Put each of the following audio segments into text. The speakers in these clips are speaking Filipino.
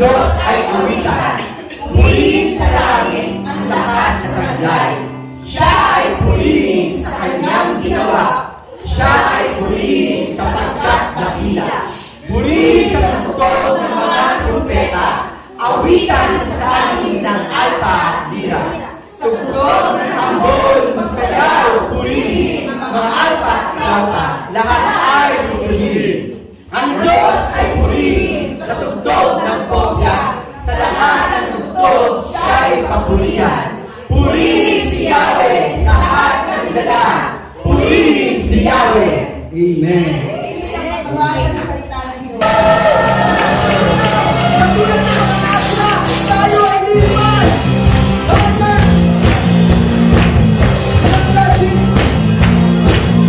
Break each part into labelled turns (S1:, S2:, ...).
S1: Diyos ay awitan. Purihin sa langit ang lakas sa taglay. Siya ay purihin sa kanyang ginawa. Siya ay purihin sapagkat dakila. Purihin sa tugtog ng mga trumpeta. Awitan sa saling ng alpa at lira. Tugtog ng tambol magsayaw. Purihin mga alpa at flauta. Lahat ay purihin. Ang Diyos ay purihin sa tugtog ng popya. Sa lahat ng tugtog siya ay papurihan. Purihin si Yahweh, lahat ng idala. Purihin si Yahweh. Amen.
S2: Amen. Salita ng Diyos.
S1: Patuloy na mga asla, tayo ay liman. Come on, sir.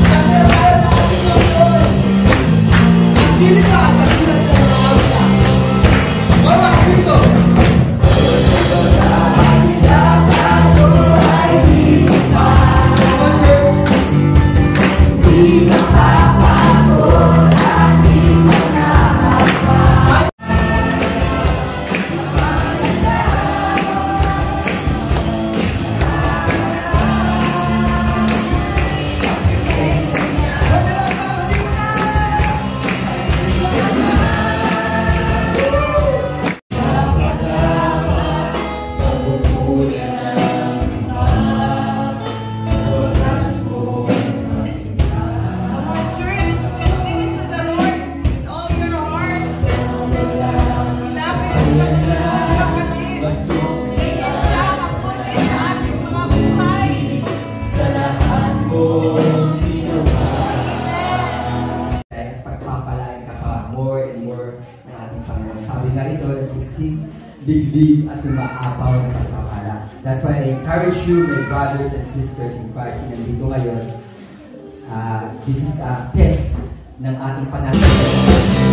S1: Takla tayo sa ating Panginoon. Hindi pa ang katulad ng mga asla. Alright, here we go. Digdig at umaapaw ng pagpapala. That's why I encourage you, my brothers and sisters in Christ, na nandito ngayon. This is a test ng ating pananampalataya.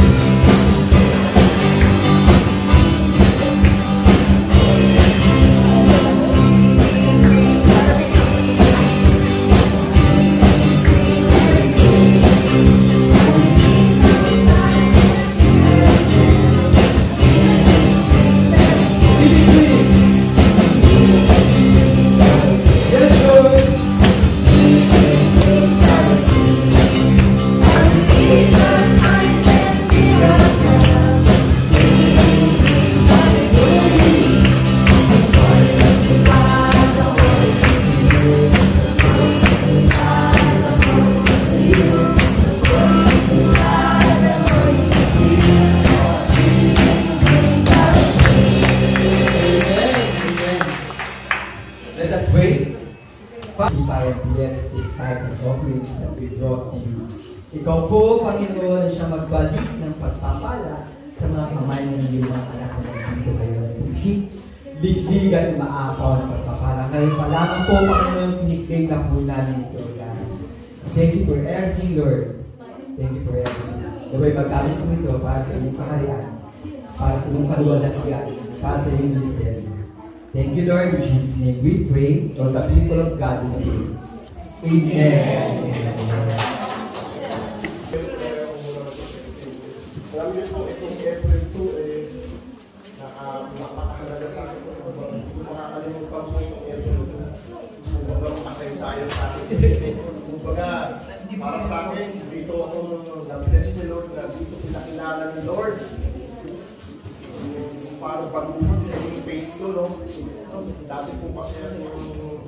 S1: Ikaw po, Panginoon, na siya magbalik ng pagpapala sa mga kamay ng iyong mga anak na nandito kayo na sinisip. Liglig at maapaw ng pagpapala. Ngayon pa lamang po, Panginoon, piniklig na po namin ito. Thank you for everything, Lord. Thank you for everything. Naway magalit po ito para sa iyong kaharian, para sa iyong kaluwalhatian, para sa iyong mystery. Thank you, Lord. In Jesus' name we pray. All the people of God is here. Amen.
S3: Alam niyo po, itong April 2, napakahalaga sa akin po. Hindi ko makakalimutan po itong April 2. Kumbaga, makasaysayan sa akin. Kumbaga, para sa akin, dito ako na-bless ni Lord, na dito pinakilala ni Lord. Para baguhan sa yung faith ko, no? Dati po kasi yung...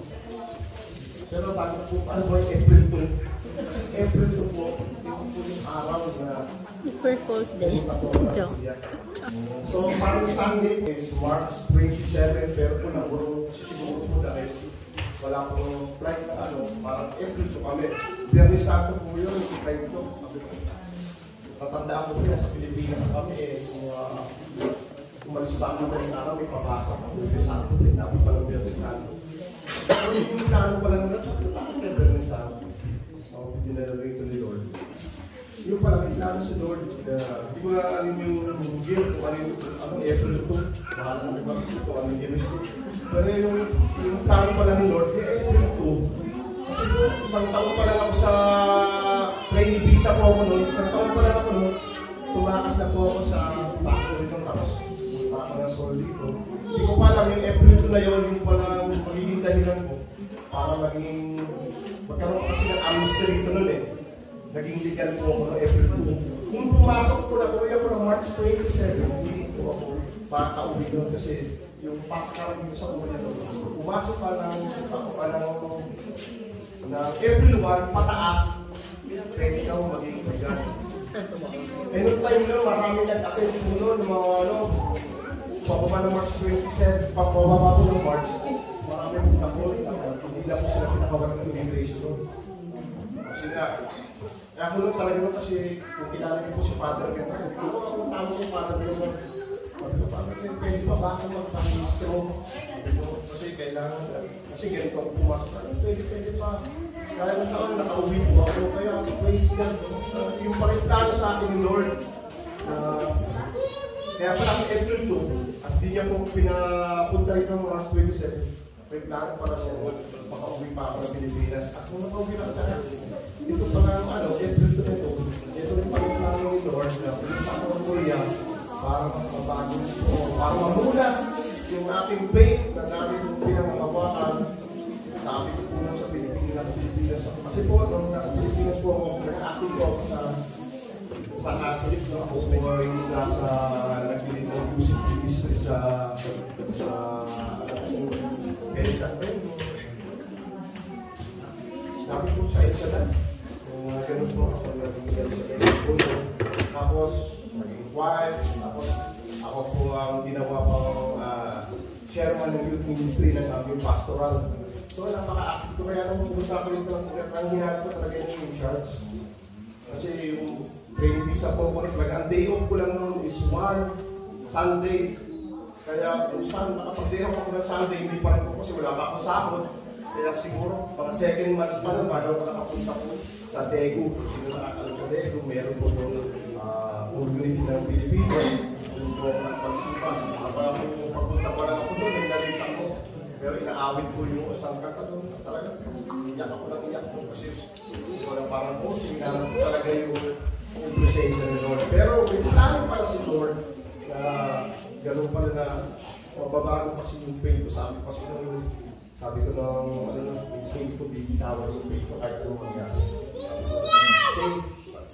S3: Pero bago po, ano po yung April 2? Kasi April 2 po, ito po yung araw na...
S4: For Fool's Day.
S3: So, parang Sunday is March 27, pero po siguro po dahil wala po flight na parang April 2 kami. Biyernes Santo po yun, yung flight ko. Tatandaan ko po yan sa Pilipinas kami umalis ba ako ng araw, may pabasa ko. Biyernes Santo, dapat palang Biyernes Santo. Pero yung plano pala nila, bakit may Biyernes Santo? So, dinalagay ito ni Lord. Yung parang plano si Lord, hindi ko na alam yung year, kung ano yung April 2, mahal na may bakit ito, ano yung year. Pero yung plano pala ni Lord, yung April 2, kasi isang taon pa lang ako sa training visa po ako noon, isang taon pa lang ako noon, tumakas na po ako sa factory ng tapos. pastor dito. Hindi ko pa alam yung April 2 na yun, yung palang magiging dahilan ko para magkaroon kasi ng amnesty rito nun eh. Naging legal po ako ng April 2. Nung pumasok ko na, uwi ako ng March 27, hindi ko ako makakauwi nun kasi yung pagkakaroon sa una nun. Pumasok pa ng April 1, pataas, pwede ka mo magiging legal. Eh, noong time na marami nag-attend po ng mga pababa ng March 27, pababa po ng March, marami nag-attend, hindi lang po sila pinakawalan ng immigration doon. Kasi nga, kaya ako nun talaga nun kasi kung kilala niyo po si Father Genta, kung tama si Father Genta, pwede pa ba akong magpahistro? Kasi kailangan, kasi ganito ako pumasok, pwede pa. Kaya ng taon, nakauwi po ako, kaya praise God. Yung palitan sa akin ni Lord, kaya pala ang April 2, at di niya po pinapunta rito ng March 27, may plano para siya, makauwi pa ako ng Pilipinas. At kung nakauwi lang talaga, ito pa nga April 2 na ito rin pala plano ni Lord, na pinita ko ng Korea, para mabago ito, para mamuna yung aking faith na namin pinangangawakan. Sabi ko po sa Pilipinas. Kasi po, nung nasa Pilipinas po ako, nag-active po ako sa Catholic. Ako po ay nasa nagpilit ng music ministry sa Pelican Pen. Sabi po sa isa lang. Ganun po ako nag-pilit sa Pelican. Tapos, naging wife. Tapos, ako po ang ginawa pang chairman ng youth ministry ng aming pastoral. So, napaka-active ko kaya nung pumunta ko rito ang hinarap ko talaga yung charge. Kasi yung training visa po ko rin, ang day off ko lang noon is one Sundays. Kaya kung saan nakapag-day off ako ng Sunday, hindi pa rin po kasi wala pa ako sahod. Kaya siguro, mga second month pa lang, bago ako nakapunta po sa Daegu. Sino nakakalam sa Daegu, meron po yung community ng Pilipinas. Doon po ako nagpagsipan. Pagpunta pa lang ako doon, naglalita ko. Pero inaawit ko yung isang kanta doon. Talaga, iyak ako lang iyak ko kasi wala parang po, sinanap ko talaga yung appreciation ni Lord. Pero may plano pala si Lord na gano'n pala na mababago kasi yung pain ko sa amin. Kasi sabi ko ng pain ko, bibitawa yung pain ko kahit anong mangyari. Kasi,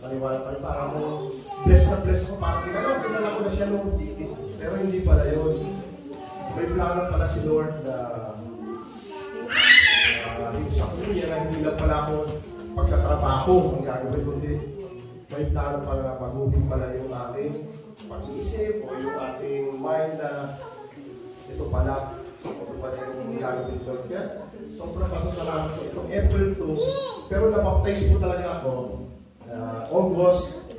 S3: maniwala pa rin parang bless ko, parang kinala ko na siya nung pero hindi pala yun. May plano pala si Lord na yung sa kuya na hindi lang pala ako pagkatrabaho ang gagawin kundi may plano pala na baguhin pala yung ating pag-iisip o yung ating mind na ito pala yung gagawin Lord. Kaya sobrang pasasalamat ko itong April 2 pero nabaptize po talaga ako August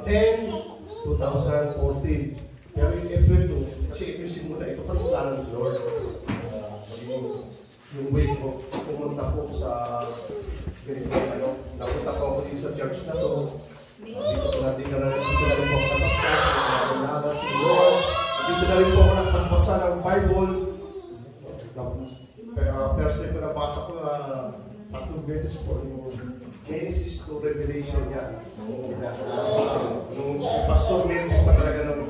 S3: 10, 2014. Pero yung April 2, kasi April simula, ito pa yung plano ng Lord. Yung way ko, pumunta po sa ganito, napunta po ako din sa church na to. Dito na rin po ako nabaptize, si Lord. Dito na rin po ako nagpagbasa ng Bible. First time ko nabasa ko 3 beses po yung Genesis to Revelation niya. Nung pastor meron pa talaga nung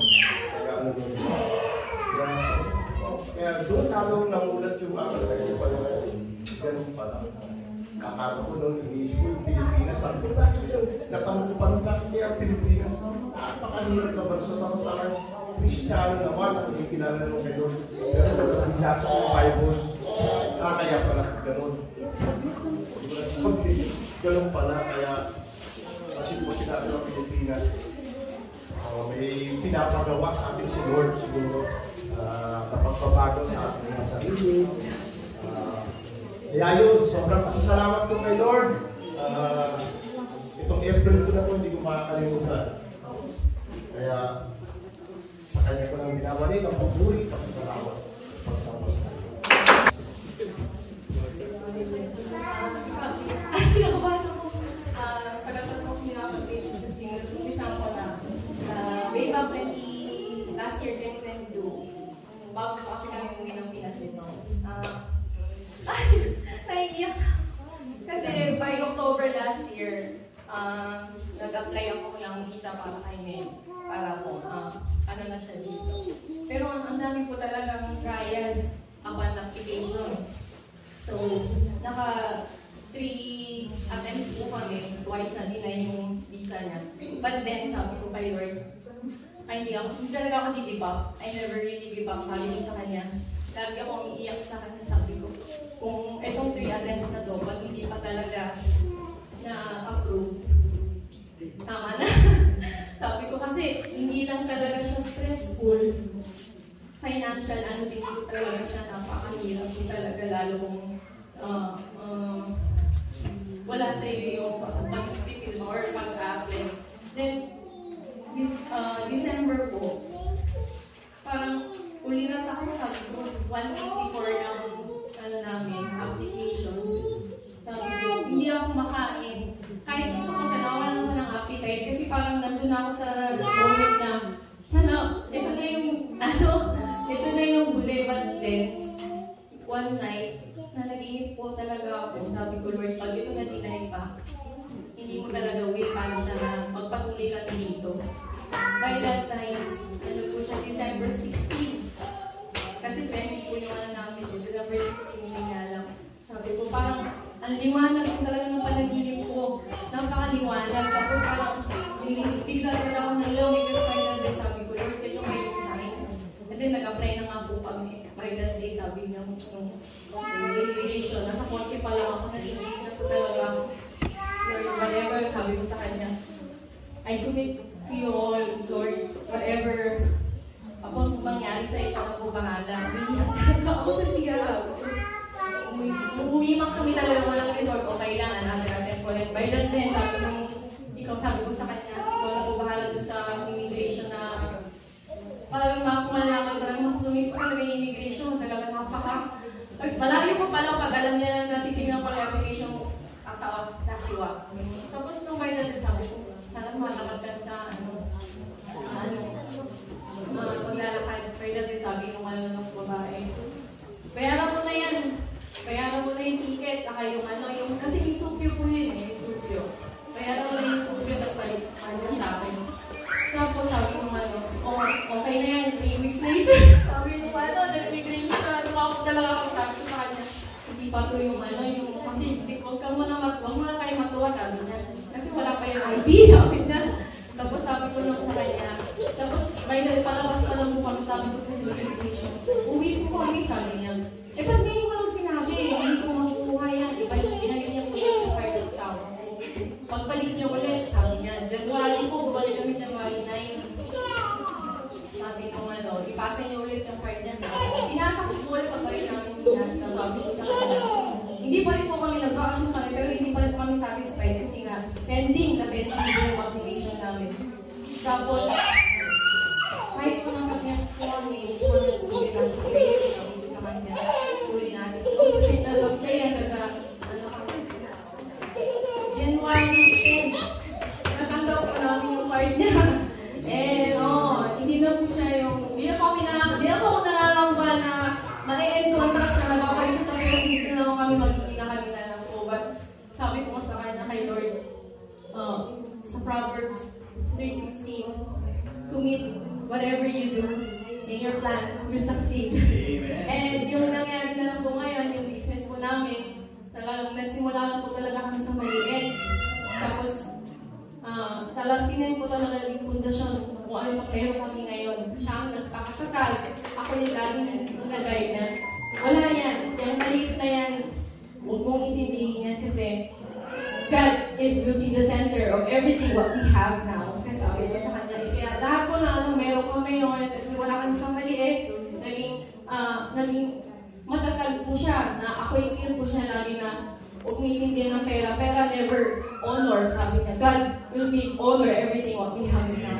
S3: kaya doon lalong namulat yung aking kaisipan na ganun pala. Kakaro ko noon, iniisip ko yung Pilipinas. Sabi ko, bakit yun? Natanong ko pa nung bakit kaya ang Pilipinas? Napakahirap na bansa sa talang Kristiyano naman at nakikilala nung kayo. Pero nagbasa ko yung Bible. Kaya pala ganun. Ganun pala, kaya kasi po sinabi ng Pilipinas, may pinapagawa sa atin si Lord siguro kapagpabago sa ating mga sarili. Kaya yun, sobrang pasasalamat ko kay Lord. Itong April ko na po, hindi ko makakalimutan. Kaya sa kanya ko lang binabalik ang pagpuri, pasasalamat. Pasasalamat sa kanya.
S2: Way back last year, 2022, bago pa kasi kami umuwi ng Pinas dito. Naiiyak kasi by October last year, nag-apply ako ng visa para kay Ned. Para po, ano na siya dito. Pero ang dami po talagang trials upon application. So, naka 3 attempts po kami, twice na dinay yung visa niya. But then, sabi ko kay Lord, hindi talaga ako give up. I never really give up, sabi ko sa kanya. Lagi ako umiiyak sa kanya, sabi ko, kung itong 3 attempts na to, pag hindi pa talaga na-approve, tama na. Sabi ko kasi, hindi lang talaga siya stressful, financial, ano din talaga siya, napakahirap din talaga, lalo kung wala sa iyo yung pag-tipil mo or pag-apply. Then, December po, parang ulirat ako, sabi ko, 184 ng namin, application. Sabi ko, hindi ako makain. Kahit gusto ko siya, nawalan naman ng appetite kasi parang nandun ako sa moment na, sana, ito na yung, ito na yung huli, but then, one night, nanaginip po talaga ako. Sabi ko, Lord, pag ito na tinay pa, hindi mo talaga will paano siya na magpatuloy ka dito. By that time, po siya, December 16. Kasi 20 po yung namin po, December 16, hindi nga lang. Sabi ko, parang, ang liwanag yung talaga ng panaginip ko. Napakaliwanag. Tapos parang, bigla talaga ako ng lawig sa final day. Sabi ko, Lord, ito may sign. And then, nag-apply na nga po kami. By that day, sabi niya, nung relation, nasa kotse pa lang ako, nag-inig na po talaga. Lord, whatever, sabi ko sa kanya, I commit to you all, Lord, whatever ako mangyari sa ito na po bahala. Ako sa siya, umiimak kami talaga walang resort o kailangan another attempt ko rin. By that time, sabi ko sa kanya, ikaw na po bahala dun sa immigration na parang malaman talaga mas lumit pa talaga yung immigration, talaga napaka. Malayo pa pala pag alam niya na natitignan ko yung application mo, Tashiwa. Tapos nung by that time, sabi ko, sana malakad ka sa paglalakad. By that time, sabi ko ng babae. Bayaran mo na yan. Bayaran mo na yung ticket, saka yung kasi isupyo po yun isupyo. Bayaran mo na yung isupyo, tapos balik sa akin. Tapos sabi ko okay na yan, 3 weeks later. Sabi ko nag-immigration na, tumawag talaga ako, sabi ko sa kanya, hindi pa to yung kasi huwag mo na kayo matuwa, sabi niya. Kasi wala pa yung ID, sabi niya. Tapos sabi ko lang sa kanya, tapos by the palabas pa lang po kami, sabi ko sa immigration, uwi po kami, sabi niya. Ba't ngayon mo lang sinabi, hindi ko makukuha yan, ibalik niya po yung card ng asawa ko. Pagbalik niya ulit, sabi niya, January po, bumalik kami January 9. Sabi ko ipasa niya ulit yung card niya. Pinasa ko po ulit pagbalik namin pinasa, sabi ko sa kanya. Hindi pa rin po kami nag-vacation kami, pero hindi pa rin po kami satisfied kasi nga, pending yung application namin. Tapos, kahit po nasa test po kami, sa kanya, huli natin. Nag-apply yan sa January 10. Natanggap ko namin yung card niya. Hindi na po siya hindi na po ako nangangamba na ma-end contract siya, nagpapalik siya sa kanya, hindi na lang kami magiging na kami na lang po. But sabi ko sa kanya kay Lord, sa Proverbs 3:16, commit whatever you do in your plan will succeed. And yung nangyari na lang po ngayon, yung business po namin, talagang nagsimula na po talaga kami sa maliit. Tapos, talagang po talaga yung pundasyon kung ano pa meron kami ngayon. Siya ang nagpakasakal. Ako yung laging nag-guide na. Wala yan. Yung maliit na yan, huwag mong intindihin yan kasi God will be the center of everything what we have now. Kasi sabi ko sa kanya, kaya lahat po na meron ko ngayon, kasi wala kami sa maliit, naging matatag po siya, na ako yung po siya lagi na huwag umiintindihan ng pera. Pera never honor, sabi niya. God will be honor everything what we have now.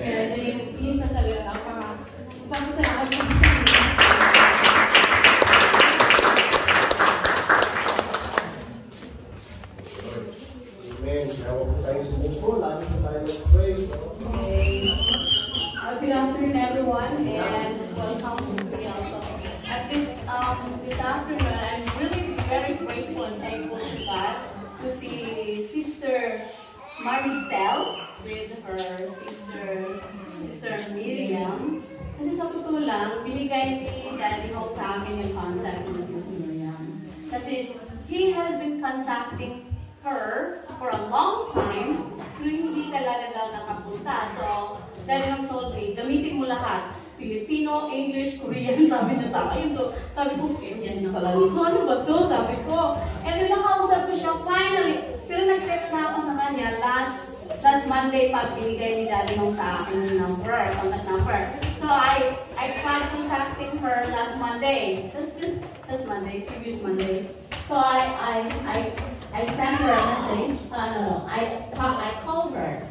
S2: Kaya naging isa sa lahat, para sa akin,
S3: Amen. Kaya huwag tayo sumuko, lagi na tayo mag-pray.
S4: Good afternoon, everyone, and welcome to Rialto. At this afternoon, I'm really very grateful and thankful to God to see Sister Maricel with her sister Miriam, Kasi sa totoo lang, binigay ni Daddy Hong sa akin yung contact ni Sis Miriam. Kasi he has been contacting her for a long time, pero hindi talaga daw nakapunta. So, Daddy Hong told me, gamitin mo lahat. Filipino, English, Korean, sabi niya sa akin. So, sabi ko, yan na pala. Ano ba to? Sabi ko. And then nakausap ko siya finally. Pero nag-text na ako sa kanya last Monday pa binigay ni Daddy Hong sa akin yung number, contact number. So I tried contacting her last Monday. This Monday, previous Monday. So I sent her a message. I called her.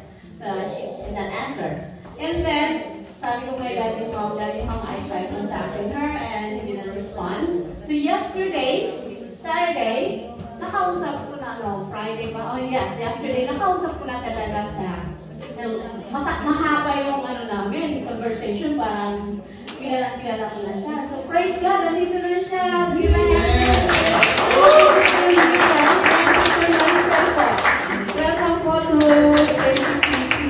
S4: She did not answer. And then sabi ko kay Daddy Hong, I tried contacting her and he didn't respond. So yesterday, Saturday, nakausap ko na, Friday pa, yesterday, nakausap ko na talaga sa, mahaba yung namin, conversation, parang kilala ko na siya. So praise God, nandito na siya. Welcome po to ACPC.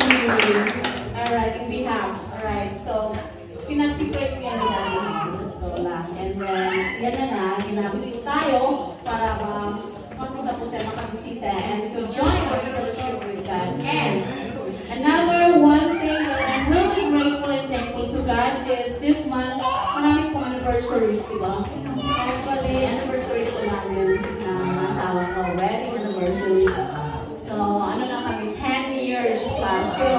S4: Alright, in behalf. Alright, so, pinag-pray ko yan lang. And then, yan na, ginamit ko tayo para mapunta po sa makabisita and to join our fellowship with God. And another one thing that I'm really grateful and thankful to God is this month, marami pong anniversaries, diba? Actually, anniversary po namin na asawa ko, wedding anniversary. So, na kami, 10 years plus. Pero,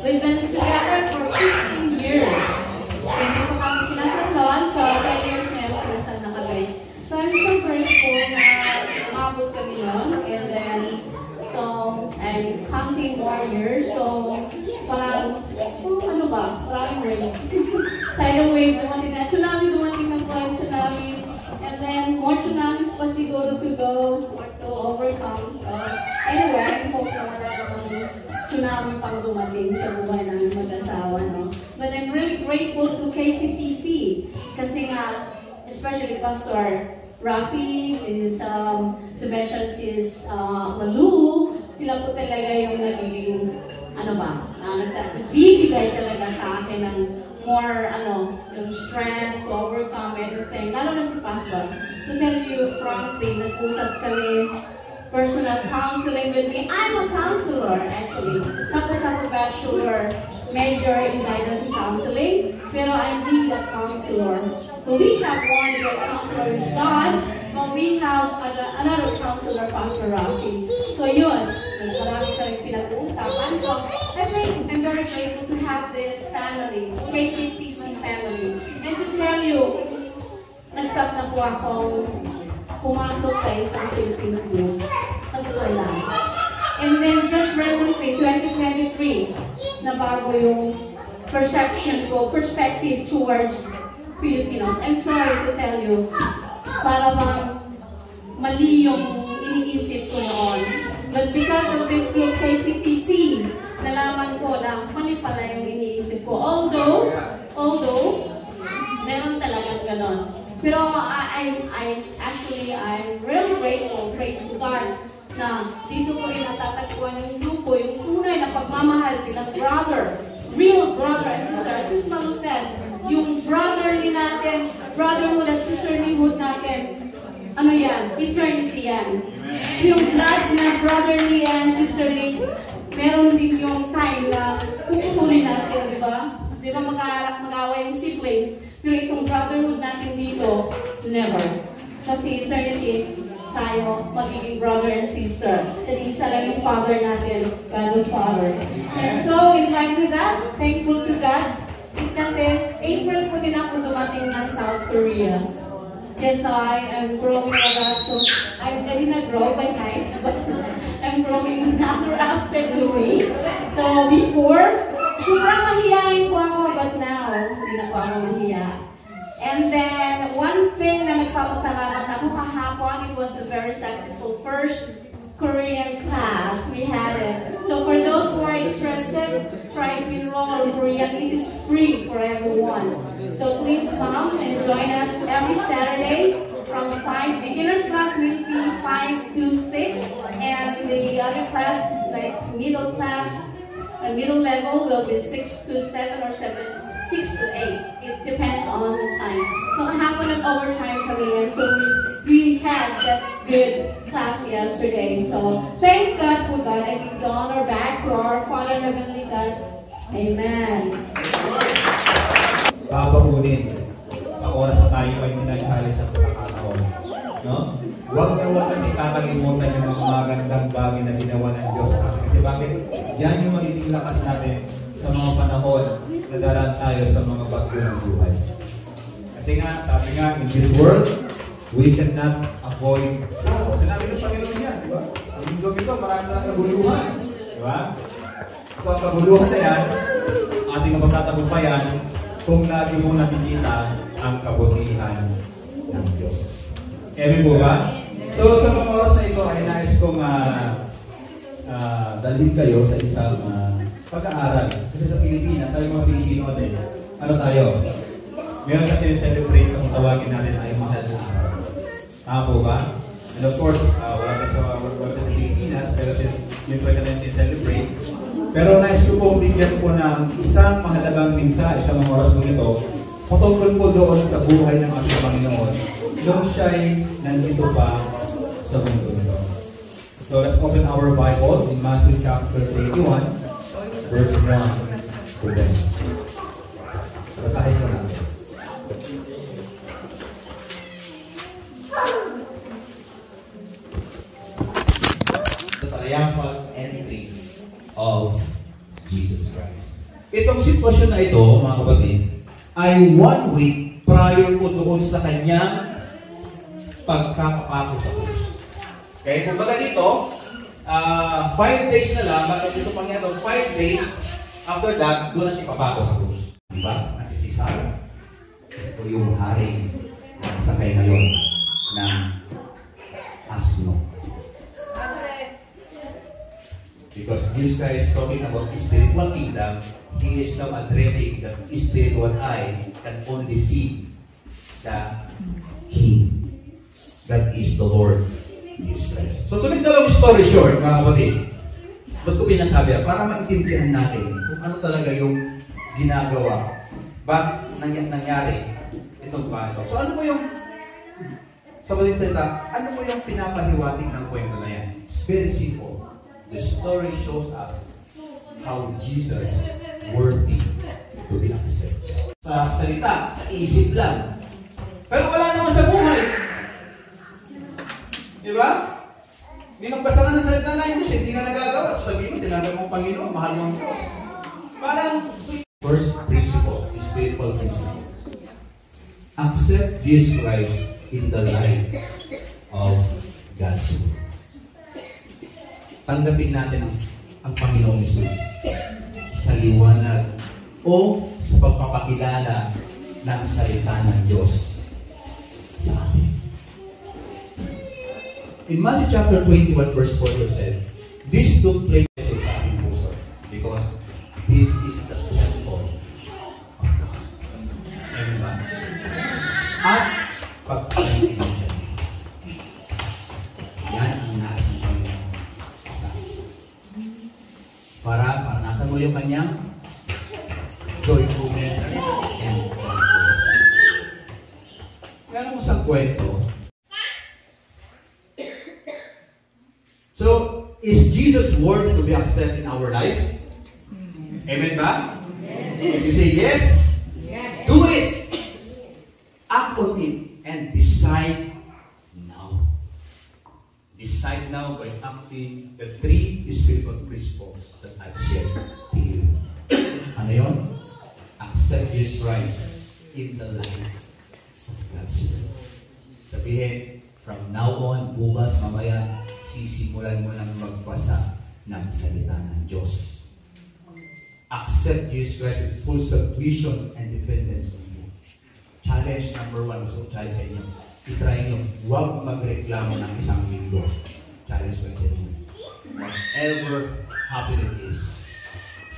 S4: we've been together for 15 years. Hindi po kami kinasalon, so 10 years na yung kinasal na kami. So, I'm so grateful na umabot kami nun. And then, so, I'm counting more years. So, parang, ano ba? Parang wave. Tidal wave, dumating na. Tsunami, dumating na po yung tsunami. And then, more tsunamis pa siguro to go or to overcome. Anyway, I hope na wala namang tsunami pang dumating sa buhay namin mag-asawa, no? But I'm really grateful to KCPC kasi nga, especially Pastor Rafi, is to mention is Malu, sila po talaga yung nagiging, nagbibigay talaga sa akin ng more, yung strength to overcome everything. Lalo na si Pastor. To tell you frankly, nag-usap kami, personal counseling with me. I'm a counselor, actually. Tapos ako bachelor, major in guidance and counseling. Pero I need a counselor. So we have one great counselor is God, but we have another counselor, Pastor Rafi. So yun, marami kami pinag-uusapan. So I think I'm very grateful to have this family, KCPC family. And to tell you, nag-stop na po akong pumasok sa isang Filipino group. Lang. And then just recently, 2023, nabago yung perspective towards Filipinos. I'm sorry to tell you, para mali yung iniisip ko noon. But because of this group, KCPC, nalaman ko na mali pala yung iniisip ko. Although, meron talagang ganon. Pero I'm really grateful, praise to God, na dito ko rin natatagpuan yung grupo, yung tunay na pagmamahal bilang brother, real brother and sister. Sis Malu said, yung brotherly natin, brotherhood at sisterlyhood natin, eternity yan. Yung blood na brotherly and sisterly, meron din yung time na kukunin natin, di ba? Di ba mag-away yung siblings? Pero itong brotherhood natin dito, never. Kasi eternity, tayo magiging brother and sister. At isa lang yung Father natin, God the Father. And so, in line with that, thankful to God. Kasi April po din ako dumating ng South Korea. Yes, so I am growing a lot. So, I didn't grow by height, but I'm growing in other aspects of me. So, before, sobrang mahihayin po ako, but now, hindi na po ako mahiya. And then, one thing na nagpapasalamat ako kahapon, it was a very successful first Korean class. We had it. So for those who are interested, try to enroll in Korean. It is free for everyone. So please come and join us every Saturday from 5. Beginners class will be 5 to 6. And the other class, like middle class, middle level will be 6 to 7 or 7 6 to 8. It depends on the time. So kahapon nag-overtime kami yan. So we had that good class yesterday. So thank God for that. And we've gone our back to our Father Heavenly God. Amen.
S5: Babakunin sa oras na tayo ay minaghali sa pagkakataon. No? Huwag natin ikakalimutan yung mga magandang bagay na ginawa ng Diyos sa atin. Kasi bakit? Yan yung magiging lakas natin sa mga panahon na daraan tayo sa mga bagyo ng buhay. Kasi nga, sabi nga, in this world, we cannot avoid sorrow. Sinabi ng Panginoon yan, di ba? Sa mundo ito, marami na kaguluhan. Di ba? So, ang kaguluhan na yan, ating mapagtatagumpayan kung lagi mo nakikita ang kabutihan ng Diyos. Amen po ba? So, sa mga oras na ito, ay nais kong dalhin kayo sa isang pag-aaral. Kasi sa Pilipinas, tayo mga Pilipino kasi, ano tayo? Meron kasi celebrate kung tawagin natin ay mahal na araw. Tama po ba? And of course, wala kasi sa Pilipinas, pero yun pwede natin celebrate. Pero nais ko pong bigyan po ng isang mahalagang mensahe sa mga oras po ito, patungkol po doon sa buhay ng ating Panginoon nung siya'y nandito pa sa mundo nito. So let's open our Bible in Matthew chapter 21, verse 1 to 10. Basahin ko natin.
S1: The triumphal entry of Jesus Christ.
S5: Itong sitwasyon na ito, mga kapatid, ay 1 week prior po doon sa kanyang pagkakapako sa krus. Okay, kung baga dito, 5 days na lang, bakit ito pangyari, 5 days after that, doon na siya papako sa krus. Diba? Nasisisal. Ito yung hari na sakay ngayon ng asno. Because this guy is talking about the spiritual kingdom, he is now addressing the spiritual eye can only see the King. That is the Lord Jesus Christ. So to make the long story short, mga kapatid, ba't ko pinasabi? Para maintindihan natin kung ano talaga yung ginagawa. Bakit nangyari itong kwento. So ano po yung, sa madaling salita, ano po yung pinapahiwatig ng kwento na yan? It's very simple. The story shows us how Jesus worthy to be accepted. Sa salita, sa isip lang. Pero wala naman sa buhay. Di ba? Minabasa ka ng salita na yun, hindi nga nagagawa. Sabihin mo, tinanggap mong Panginoon, mahal mong Diyos. Parang, first principle, spiritual principle. Accept Jesus Christ in the light of God's word. Tanggapin natin ang Panginoong Jesus sa liwanag o sa pagpapakilala ng salita ng Diyos sa atin. In Matthew chapter 21 verse 4 it says, this took place sa ating puso because this is the temple of God. Amen ba? At pagpapakilala siya. Yan ang nais ng Panginoon. Para nasa mo yung kanyang joyfulness and gladness. Kaya mo sa kwento. So, is Jesus worthy to be accepted in our life? Amen ba? If you say yes, do it! Act on it and decide now. Decide now by acting the 3 spiritual principles that I've shared to you. Ano yun? Accept Jesus Christ in the light of God's word. Sabihin, from now on, bukas, mamaya, sisimulan mo nang magbasa ng salita ng Diyos. Accept Jesus Christ with full submission and dependence on you. Challenge number 1, gusto challenge sa inyo. I-try nyo, huwag magreklamo ng isang linggo. Challenge ko sa inyo. Whatever happen it is,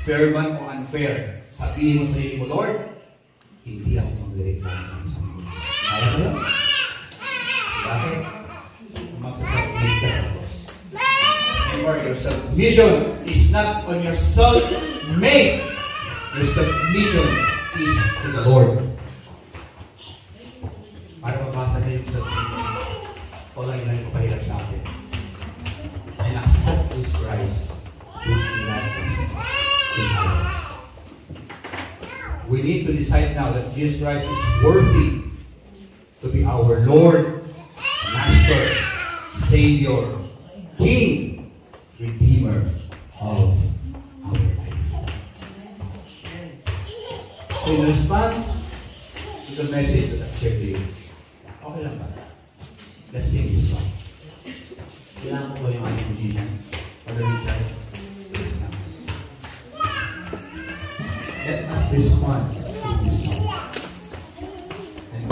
S5: fair man o unfair, sabihin mo sa sarili mo, Lord, hindi ako magreklamo ng isang linggo. Kaya ba yun? Bakit? Magsasubmit ka sa Diyos. Remember, your submission is not on your self-made. Your submission is to the Lord. Para mabasa na yung sabi ko, ito lang yung nagpapahirap sa atin. And accept this Christ with gladness in our life. We need to decide now that Jesus Christ is worthy to be our Lord, Master, Savior, King, Redeemer of our life. So in response to the message that I've shared to you, okay lang ba? Let's sing this song. Kailangan ko yung ating musician. Para we try. Please come. Let us respond to this song. And